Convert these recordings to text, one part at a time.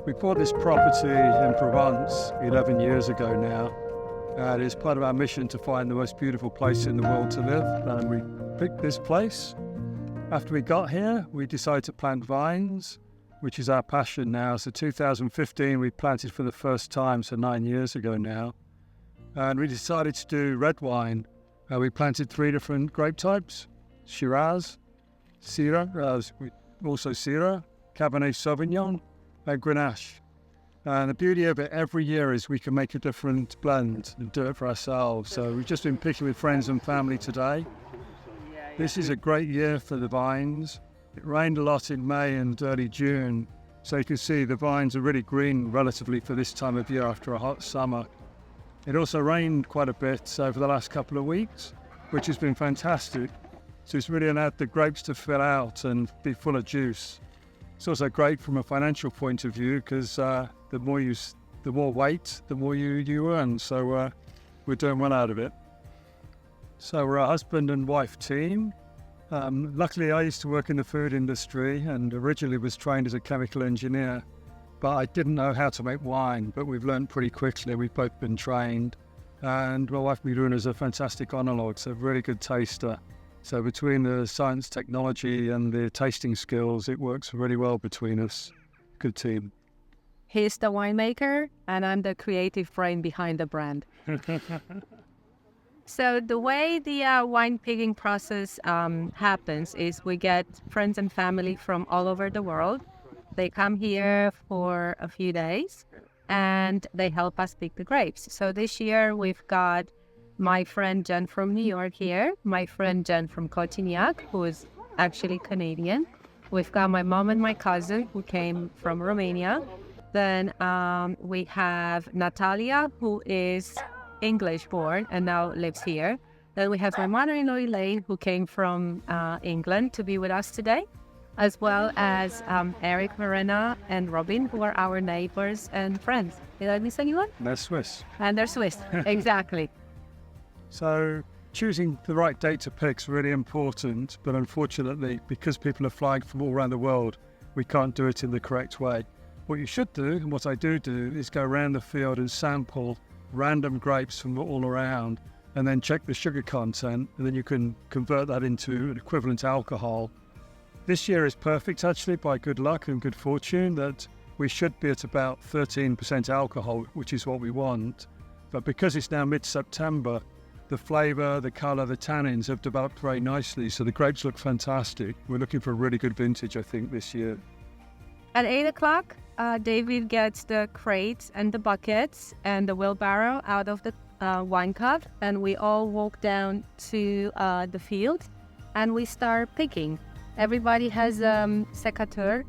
We bought this property in Provence 11 years ago now, and it's part of our mission to find the most beautiful place in the world to live, and we picked this place. After we got here, we decided to plant vines, which is our passion now. So 2015, we planted for the first time, so 9 years ago now, and we decided to do red wine. We planted 3 different grape types: Shiraz, Syrah, also Syrah, Cabernet Sauvignon, and Grenache. And the beauty of it every year is we can make a different blend and do it for ourselves. So we've just been picking with friends and family today. This is a great year for the vines. It rained a lot in May and early June, so you can see the vines are really green relatively for this time of year after a hot summer. It also rained quite a bit over the last couple of weeks, which has been fantastic. So it's really allowed the grapes to fill out and be full of juice. It's also great from a financial point of view because the more weight, the more you earn. So we're doing well out of it. So we're a husband and wife team. Luckily, I used to work in the food industry and originally was trained as a chemical engineer, but I didn't know how to make wine, but we've learned pretty quickly. We've both been trained, and my wife Mirun is a fantastic oenologue, so a really good taster. So between the science, technology and the tasting skills, it works really well between us. Good team. He's the winemaker and I'm the creative brain behind the brand. So the way the wine picking process happens is we get friends and family from all over the world. They come here for a few days and they help us pick the grapes. So this year we've got my friend Jen from New York here, my friend Jen from Cotignac, who is actually Canadian. We've got my mom and my cousin who came from Romania. Then we have Natalia, who is English born and now lives here. Then we have my mother-in-law Elaine, who came from England to be with us today, as well as Eric, Verena, and Robin, who are our neighbors and friends. Did I miss anyone? They're Swiss. And they're Swiss, exactly. So choosing the right date to pick is really important, but unfortunately, because people are flying from all around the world, we can't do it in the correct way. What you should do, and what I do, is go around the field and sample random grapes from all around, and then check the sugar content, and then you can convert that into an equivalent alcohol. This year is perfect, actually, by good luck and good fortune, that we should be at about 13% alcohol, which is what we want. But because it's now mid-September, the flavour, the colour, the tannins have developed very nicely, so the grapes look fantastic. We're looking for a really good vintage, I think, this year. At 8 o'clock, David gets the crates and the buckets and the wheelbarrow out of the wine cup, and we all walk down to the field and we start picking. Everybody has a sécateur,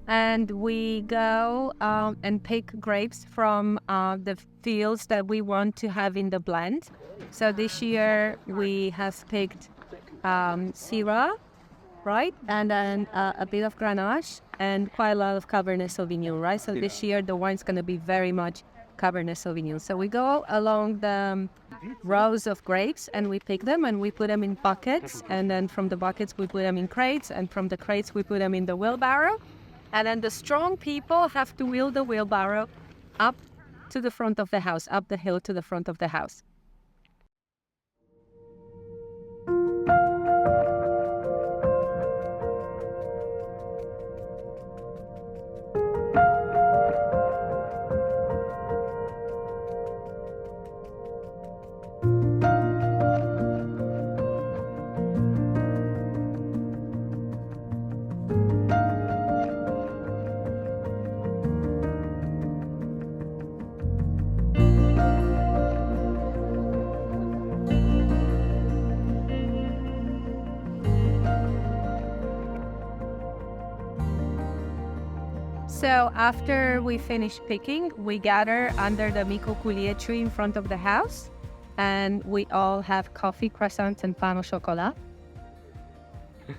and we go and pick grapes from the fields that we want to have in the blend. So this year we have picked Syrah, right? And then a bit of Grenache and quite a lot of Cabernet Sauvignon, right? So this year the wine's going to be very much Cabernet Sauvignon. So we go along the rows of grapes and we pick them and we put them in buckets. And then from the buckets we put them in crates, and from the crates we put them in the wheelbarrow. And then the strong people have to wheel the wheelbarrow up to the front of the house, up the hill to the front of the house. So after we finish picking, we gather under the micocoulier tree in front of the house, and we all have coffee, croissants, and pain au chocolat.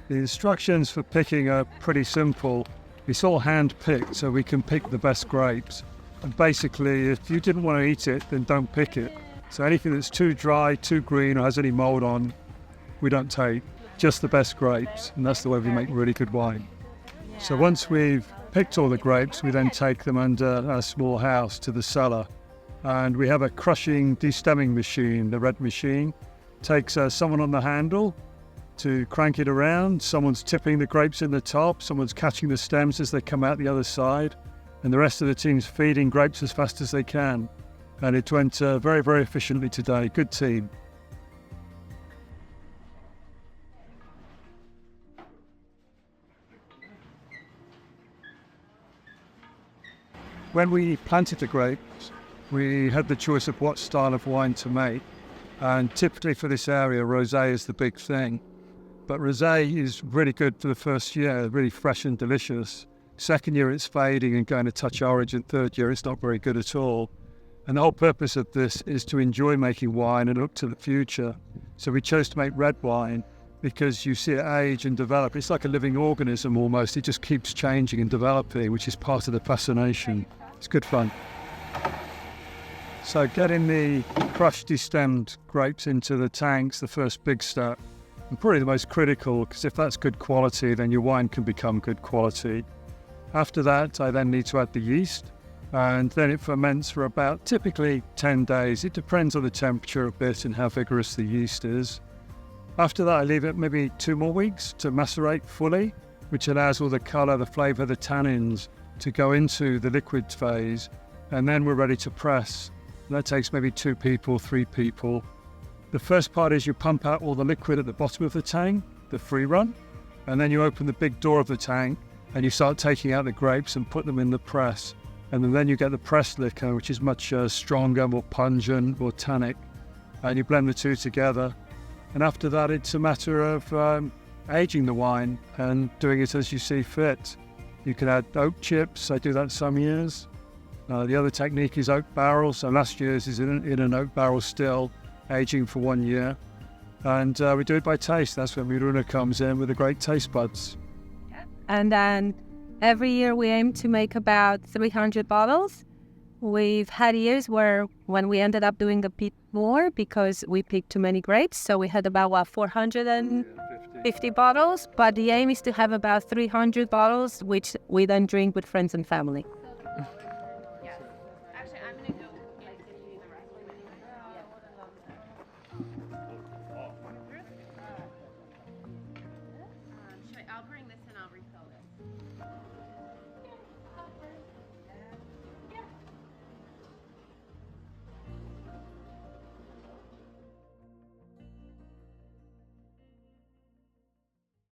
The instructions for picking are pretty simple. It's all hand-picked, so we can pick the best grapes. And basically, if you didn't want to eat it, then don't pick it. So anything that's too dry, too green, or has any mold on, we don't take. Just the best grapes, and that's the way we make really good wine. So once we've picked all the grapes, we then take them under a small house to the cellar. And we have a crushing destemming machine. The red machine takes someone on the handle to crank it around. Someone's tipping the grapes in the top, someone's catching the stems as they come out the other side, and the rest of the team's feeding grapes as fast as they can. And it went very, very efficiently today. Good team. When we planted the grapes, we had the choice of what style of wine to make. And typically for this area, rosé is the big thing. But rosé is really good for the first year, really fresh and delicious. Second year, it's fading and going to touch orange. And third year, it's not very good at all. And the whole purpose of this is to enjoy making wine and look to the future. So we chose to make red wine because you see it age and develop. It's like a living organism almost. It just keeps changing and developing, which is part of the fascination. It's good fun. So getting the crushed destemmed grapes into the tanks, the first big step, and probably the most critical, because if that's good quality, then your wine can become good quality. After that, I then need to add the yeast, and then it ferments for about typically 10 days. It depends on the temperature a bit and how vigorous the yeast is. After that, I leave it maybe 2 more weeks to macerate fully, which allows all the colour, the flavour, the tannins to go into the liquid phase, and then we're ready to press. And that takes maybe 2 people, 3 people. The first part is you pump out all the liquid at the bottom of the tank, the free run, and then you open the big door of the tank and you start taking out the grapes and put them in the press. And then you get the pressed liquor, which is much stronger, more pungent, more tannic, and you blend the two together. And after that, it's a matter of aging the wine and doing it as you see fit. You can add oak chips. I do that some years. The other technique is oak barrel. So last year's is in an oak barrel still, aging for 1 year. And we do it by taste. That's when Miruna comes in with the great taste buds. And then every year we aim to make about 300 bottles. We've had years when we ended up doing a bit more because we picked too many grapes. So we had about 450 bottles. But the aim is to have about 300 bottles, which we then drink with friends and family.